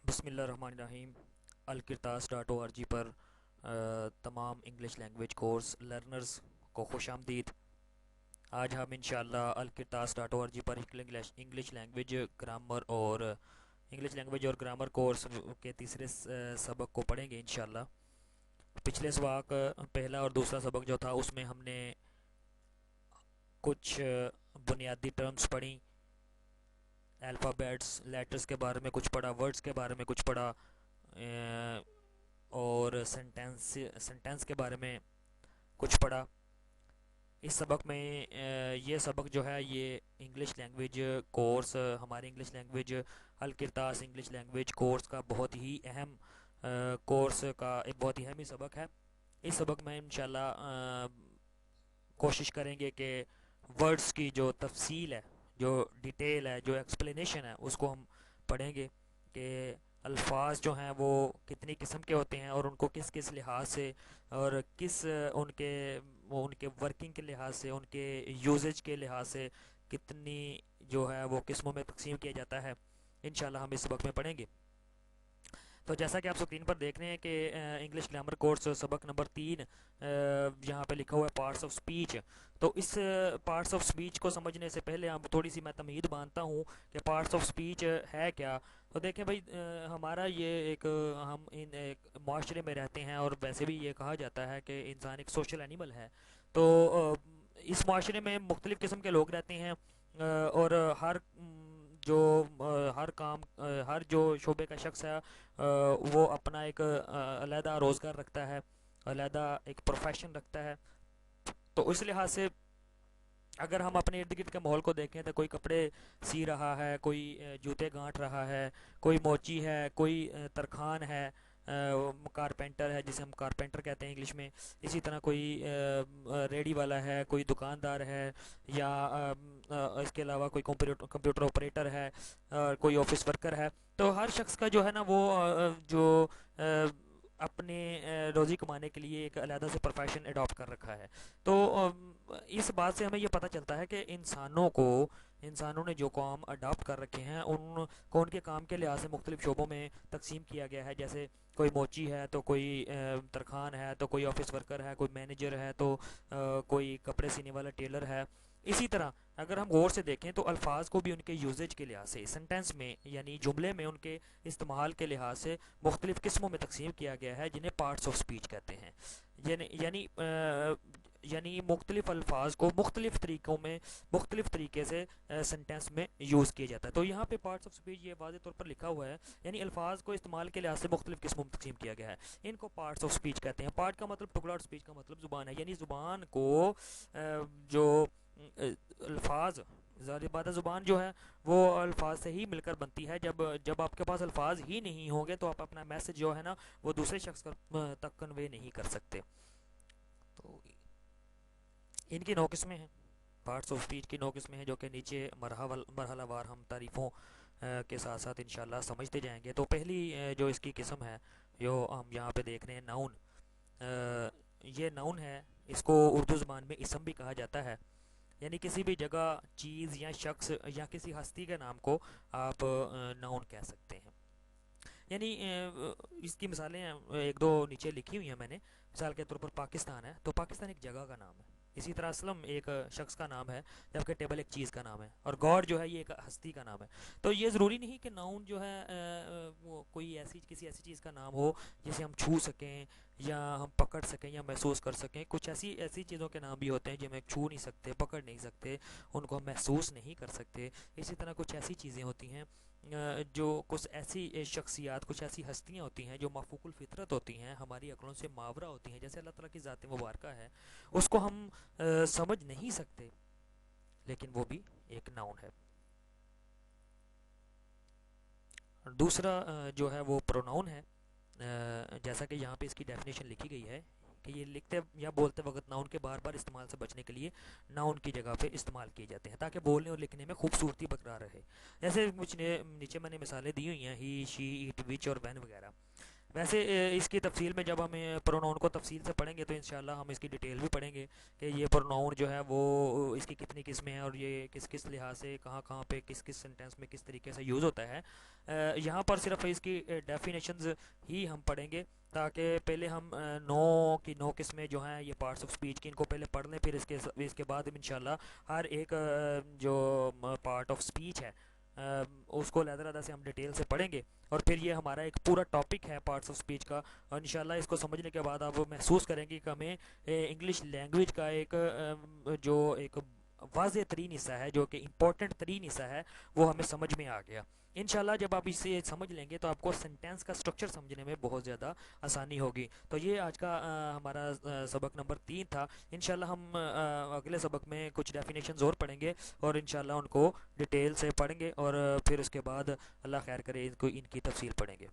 بسم اللہ الرحمن الرحیم۔ الکرتاس.org پر تمام انگلش لینگویج کورس لرنرز کو خوش آمدید۔ آج ہم انشاءاللہ الکرتاس.org پر انگلش لینگویج اور گرامر کورس کے تیسرے سبق کو پڑھیں گے انشاءاللہ۔ پچھلے سبق پہلا اور دوسرا سبق جو تھا اس میں ہم نے کچھ بنیادی ٹرمز پڑھی، الفابیٹس لیٹرز کے بارے میں کچھ پڑھا، ورڈز کے بارے میں کچھ پڑھا، اور سنٹینس کے بارے میں کچھ پڑھا۔ اس سبق میں یہ سبق جو ہے یہ انگلش لینگویج کورس، ہمارے انگلش لینگویج الکرتاس انگلش لینگویج کورس کا بہت ہی اہم کورس کا ایک بہت ہی اہم ہی سبق ہے۔ اس سبق میں انشاءاللہ کوشش کریں گے کہ ورڈز کی جو تفصیل ہے، جو ڈیٹیل ہے، جو ایکسپلینیشن ہے، اس کو ہم پڑھیں گے کہ الفاظ جو ہیں وہ کتنی قسم کے ہوتے ہیں اور ان کو کس کس لحاظ سے اور کس ان کے ورکنگ کے لحاظ سے، ان کے یوزیج کے لحاظ سے کتنی جو ہے وہ قسموں میں تقسیم کیا جاتا ہے، انشاءاللہ ہم اس سبق میں پڑھیں گے۔ تو جیسا کہ آپ اسکرین پر دیکھ رہے ہیں کہ انگلش گرامر کورس سبق نمبر 3 یہاں پہ لکھا ہوا ہے پارٹس آف سپیچ۔ تو اس پارٹس آف سپیچ کو سمجھنے سے پہلے ہم تھوڑی سی میں تمہید باندھتا ہوں کہ پارٹس آف سپیچ ہے کیا۔ تو دیکھیں بھائی، ہمارا یہ ہم ایک معاشرے میں رہتے ہیں اور ویسے بھی یہ کہا جاتا ہے کہ انسان ایک سوشل اینیمل ہے۔ تو اس معاشرے میں مختلف قسم کے لوگ رہتے ہیں، اور جو ہر کام ہر جو شعبے کا شخص ہے وہ اپنا ایک علیحدہ روزگار رکھتا ہے، علیحدہ ایک پروفیشن رکھتا ہے۔ تو اس لحاظ سے اگر ہم اپنے ارد گرد کے ماحول کو دیکھیں تو کوئی کپڑے سی رہا ہے، کوئی جوتے گانٹ رہا ہے، کوئی موچی ہے، کوئی ترخان ہے، کارپینٹر ہے جسے ہم کارپینٹر کہتے ہیں انگلش میں، اسی طرح کوئی ریڈی والا ہے، کوئی دکاندار ہے، یا اس کے علاوہ کوئی کمپیوٹر آپریٹر ہے، کوئی آفس ورکر ہے۔ تو ہر شخص کا جو ہے نا وہ جو اپنے روزی کمانے کے لیے ایک علیحدہ سے پروفیشن اڈاپٹ کر رکھا ہے۔ تو اس بات سے ہمیں یہ پتہ چلتا ہے کہ انسانوں نے جو کام اڈاپٹ کر رکھے ہیں ان کو ان کے کام کے لحاظ سے مختلف شعبوں میں تقسیم کیا گیا ہے۔ جیسے کوئی موچی ہے تو کوئی ترخان ہے، تو کوئی آفس ورکر ہے، کوئی مینیجر ہے، تو کوئی کپڑے سینے والا ٹیلر ہے۔ اسی طرح اگر ہم غور سے دیکھیں تو الفاظ کو بھی ان کے یوزیج کے لحاظ سے، سنٹینس میں یعنی جملے میں ان کے استعمال کے لحاظ سے مختلف قسموں میں تقسیم کیا گیا ہے، جنہیں پارٹس آف سپیچ کہتے ہیں۔ یعنی مختلف الفاظ کو مختلف طریقوں میں مختلف طریقے سے سنٹینس میں یوز کیا جاتا ہے۔ تو یہاں پہ پارٹس آف سپیچ یہ واضح طور پر لکھا ہوا ہے، یعنی الفاظ کو استعمال کے لحاظ سے مختلف قسموں میں تقسیم کیا گیا ہے، ان کو پارٹس آف سپیچ کہتے ہیں۔ پارٹ کا مطلب ٹکڑا اور سپیچ کا مطلب زبان ہے، یعنی زبان کو جو الفاظ ظاہر بات ہے زبان جو ہے وہ الفاظ سے ہی مل کر بنتی ہے۔ جب آپ کے پاس الفاظ ہی نہیں ہوں گے تو آپ اپنا میسج جو ہے نا وہ دوسرے شخص تک کنوے نہیں کر سکتے۔ تو ان کی 9 قسمیں ہیں، پارٹس آف اسپیچ کی 9 قسمیں ہیں، جو کہ نیچے مرحلہ وار ہم تعریفوں کے ساتھ ساتھ انشاءاللہ سمجھتے جائیں گے۔ تو پہلی جو اس کی قسم ہے جو ہم یہاں پہ دیکھ رہے ہیں، ناؤن۔ یہ ناؤن ہے، اس کو اردو زبان میں اسم بھی کہا جاتا ہے، یعنی کسی بھی جگہ، چیز یا شخص یا کسی ہستی کے نام کو آپ ناؤن کہہ سکتے ہیں۔ یعنی اس کی مثالیں ایک دو نیچے لکھی ہوئی ہیں میں نے۔ مثال کے طور پر پاکستان ہے تو پاکستان ایک جگہ کا نام ہے، اسی طرح اسلم ایک شخص کا نام ہے، جبکہ ٹیبل ایک چیز کا نام ہے، اور گاڈ جو ہے یہ ایک ہستی کا نام ہے۔ تو یہ ضروری نہیں کہ ناؤن جو ہے وہ کوئی کسی ایسی چیز کا نام ہو جسے ہم چھو سکیں یا ہم پکڑ سکیں یا محسوس کر سکیں۔ کچھ ایسی چیزوں کے نام بھی ہوتے ہیں جو ہم چھو نہیں سکتے، پکڑ نہیں سکتے، ان کو ہم محسوس نہیں کر سکتے۔ اسی طرح کچھ ایسی چیزیں ہوتی ہیں جو کچھ ایسی شخصیات، کچھ ایسی ہستیاں ہوتی ہیں جو مافوق الفطرت ہوتی ہیں، ہماری عقلوں سے ماورا ہوتی ہیں، جیسے اللہ تعالیٰ کی ذات مبارکہ ہے، اس کو ہم سمجھ نہیں سکتے، لیکن وہ بھی ایک ناؤن ہے۔ دوسرا جو ہے وہ پروناؤن ہے، جیسا کہ یہاں پہ اس کی ڈیفینیشن لکھی گئی ہے کہ یہ لکھتے یا بولتے وقت ناؤن کے بار بار استعمال سے بچنے کے لیے ناؤن کی جگہ پہ استعمال کیے جاتے ہیں تاکہ بولنے اور لکھنے میں خوبصورتی برقرار رہے۔ جیسے کچھ نیچے میں نے مثالیں دی ہوئی ہیں، ہی، شی، اٹ، وچ اور وین وغیرہ۔ ویسے اس کی تفصیل میں جب ہم پروناؤن کو تفصیل سے پڑھیں گے تو انشاءاللہ ہم اس کی ڈیٹیل بھی پڑھیں گے کہ یہ پروناؤن جو ہے وہ اس کی کتنی قسمیں ہیں اور یہ کس کس لحاظ سے کہاں کہاں پہ کس کس سینٹینس میں کس طریقے سے یوز ہوتا ہے. یہاں پر صرف اس کی ڈیفینیشنز ہی ہم پڑھیں گے تاکہ پہلے ہم نو قسمیں جو ہیں یہ پارٹس آف اسپیچ کی ان کو پہلے پڑھ لیں, پھر اس کے بعد انشاءاللہ ہر ایک جو پارٹ آف اسپیچ ہے اس کو علیحدہ سے ہم ڈیٹیل سے پڑھیں گے, اور پھر یہ ہمارا ایک پورا ٹاپک ہے پارٹس آف اسپیچ کا. اور انشاءاللہ اس کو سمجھنے کے بعد آپ محسوس کریں گے کہ ہمیں انگلش لینگویج کا ایک جو ایک واضح ترین حصہ ہے, جو کہ امپورٹنٹ ترین حصہ ہے, وہ ہمیں سمجھ میں آ گیا. انشاءاللہ جب آپ اسے سمجھ لیں گے تو آپ کو سینٹینس کا سٹرکچر سمجھنے میں بہت زیادہ آسانی ہوگی. تو یہ آج کا ہمارا سبق نمبر 3 تھا. انشاءاللہ ہم اگلے سبق میں کچھ ڈیفینیشنز اور پڑھیں گے اور انشاءاللہ ان کو ڈیٹیل سے پڑھیں گے, اور پھر اس کے بعد اللہ خیر کرے ان کی تفصیل پڑھیں گے.